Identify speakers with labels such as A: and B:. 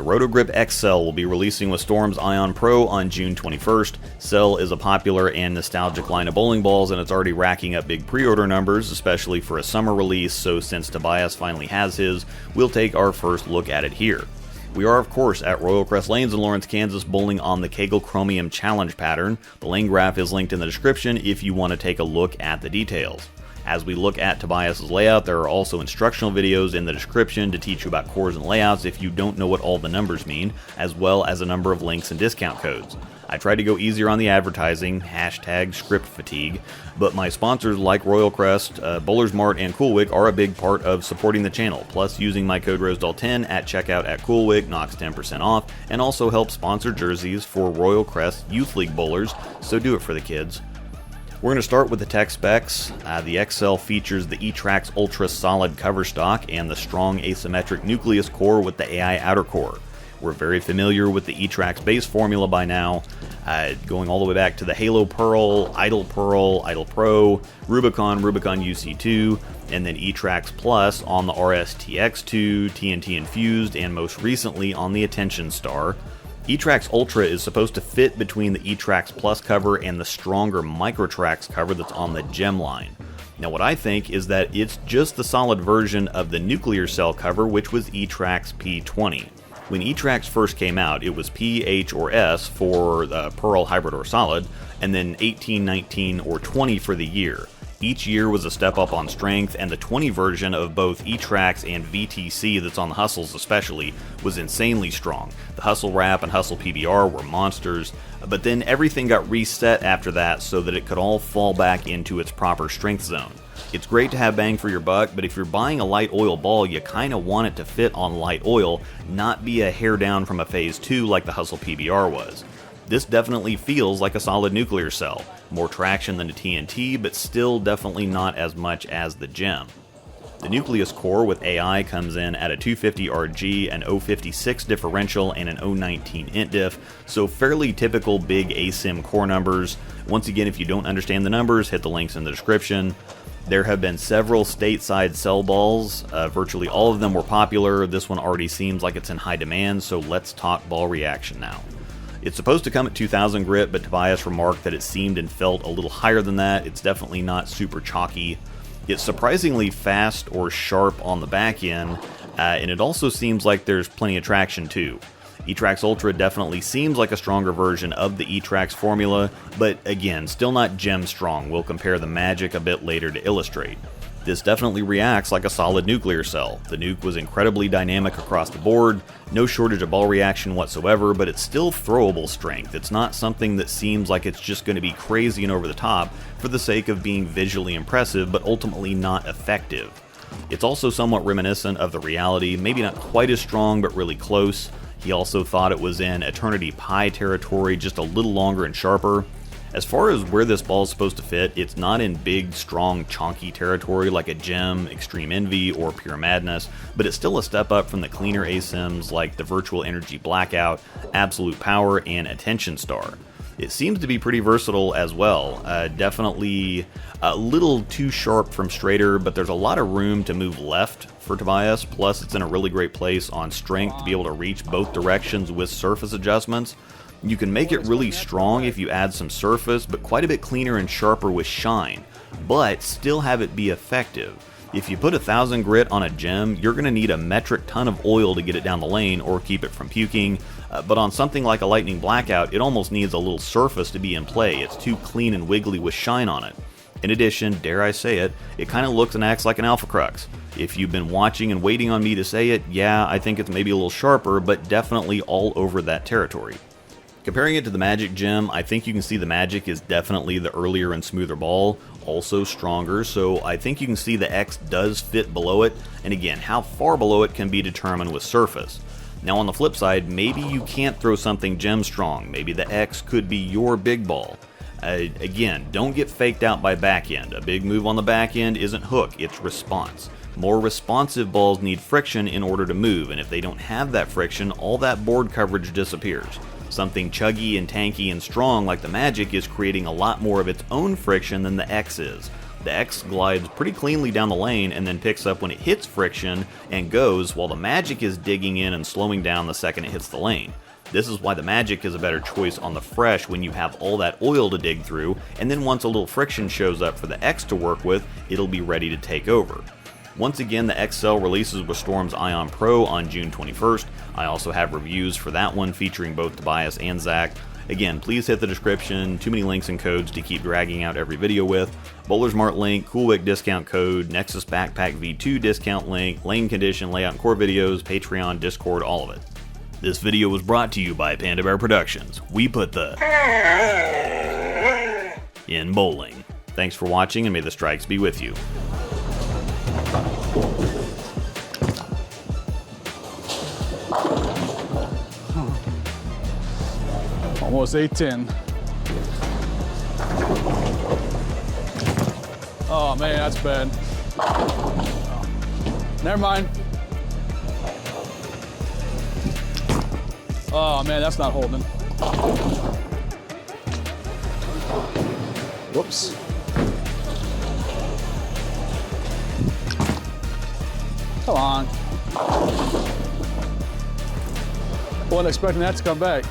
A: The ROTO Grip X Cell will be releasing with Storm's Ion Pro on June 21st. Cell is a popular and nostalgic line of bowling balls, and it's already racking up big pre-order numbers, especially for a summer release, so since Tobias finally has his, we'll take our first look at it here. We are, of course, at Royal Crest Lanes in Lawrence, Kansas, bowling on the Kegel Chromium Challenge pattern. The lane graph is linked in the description if you want to take a look at the details. As we look at Tobias's layout, there are also instructional videos in the description to teach you about cores and layouts if you don't know what all the numbers mean, as well as a number of links and discount codes. I tried to go easier on the advertising, hashtag script fatigue, but my sponsors like Royal Crest, Bowlers Mart, and CoolWick are a big part of supporting the channel, plus using my code ROSEDAL10 at checkout at CoolWick knocks 10% off, and also helps sponsor jerseys for Royal Crest Youth League bowlers, so do it for the kids. We're going to start with the tech specs. The XL features the E-Trax Ultra Solid cover stock and the strong asymmetric nucleus core with the AI outer core. We're very familiar with the E-Trax base formula by now, going all the way back to the Halo Pearl, Idle Pro, Rubicon UC2, and then E-Trax Plus on the RSTX2, TNT Infused, and most recently on the Attention Star. E-Trax Ultra is supposed to fit between the E-Trax Plus cover and the stronger Microtrax cover that's on the Gem line. Now what I think is that it's just the solid version of the nuclear cell cover, which was E-Trax P20. When E-Trax first came out, it was P, H, or S for the Pearl, Hybrid, or Solid, and then 18, 19, or 20 for the year. Each year was a step up on strength, and the 20 version of both E-Trax and VTC that's on the Hustles especially was insanely strong. The Hustle Wrap and Hustle PBR were monsters, but then everything got reset after that so that it could all fall back into its proper strength zone. It's great to have bang for your buck, but if you're buying a light oil ball, you kinda want it to fit on light oil, not be a hair down from a Phase 2 like the Hustle PBR was. This definitely feels like a solid nuclear cell. More traction than the TNT, but still definitely not as much as the Gem. The nucleus core with AI comes in at a 250 RG, an 056 differential, and an 019 int diff, so fairly typical big ASIM core numbers. Once again, if you don't understand the numbers, hit the links in the description. There have been several stateside cell balls. Virtually all of them were popular. This one already seems like it's in high demand, so let's talk ball reaction now. It's supposed to come at 2000 grit, but Tobias remarked that it seemed and felt a little higher than that. It's definitely not super chalky. It's surprisingly fast or sharp on the back end, and it also seems like there's plenty of traction too. E-Trax Ultra definitely seems like a stronger version of the E-Trax formula, but again, still not gem strong. We'll compare the magic a bit later to illustrate. This definitely reacts like a solid nuclear cell. The nuke was incredibly dynamic across the board, no shortage of ball reaction whatsoever, but it's still throwable strength. It's not something that seems like it's just going to be crazy and over the top for the sake of being visually impressive, but ultimately not effective. It's also somewhat reminiscent of the reality, maybe not quite as strong, but really close. He also thought it was in Eternity Pi territory, just a little longer and sharper. As far as where this ball is supposed to fit, it's not in big, strong, chonky territory like a Gem, Extreme Envy, or Pure Madness, but it's still a step up from the cleaner ASIMs like the Virtual Energy Blackout, Absolute Power, and Attention Star. It seems to be pretty versatile as well. Definitely a little too sharp from straighter, but there's a lot of room to move left for Tobias, plus it's in a really great place on strength to be able to reach both directions with surface adjustments. You can make it really strong if you add some surface, but quite a bit cleaner and sharper with shine, but still have it be effective. If you put 1000 grit on a Gem, you're going to need a metric ton of oil to get it down the lane or keep it from puking, but on something like a Lightning Blackout, it almost needs a little surface to be in play. It's too clean and wiggly with shine on it. In addition, dare I say it, it kind of looks and acts like an Alpha Crux. If you've been watching and waiting on me to say it, yeah, I think it's maybe a little sharper, but definitely all over that territory. Comparing it to the Magic Gem, I think you can see the Magic is definitely the earlier and smoother ball, also stronger, so I think you can see the X does fit below it, and again, how far below it can be determined with surface. Now on the flip side, maybe you can't throw something Gem strong, maybe the X could be your big ball. Again, don't get faked out by back end. A big move on the back end isn't hook, it's response. More responsive balls need friction in order to move, and if they don't have that friction, all that board coverage disappears. Something chuggy and tanky and strong like the Magic is creating a lot more of its own friction than the X is. The X glides pretty cleanly down the lane and then picks up when it hits friction and goes, while the Magic is digging in and slowing down the second it hits the lane. This is why the Magic is a better choice on the fresh when you have all that oil to dig through, and then once a little friction shows up for the X to work with, it'll be ready to take over. Once again, the X cell releases with Storm's Ion Pro on June 21st. I also have reviews for that one featuring both Tobias and Zach. Again, please hit the description, too many links and codes to keep dragging out every video with. Bowler's Mart link, CoolWick discount code, Nexus Backpack V2 discount link, lane condition, layout and core videos, Patreon, Discord, all of it. This video was brought to you by Panda Bear Productions. We put the in bowling. Thanks for watching and may the strikes be with you.
B: Almost 810. Oh man, that's bad. Never mind. Oh man, that's not holding. Whoops. Come on. Wasn't expecting that to come back.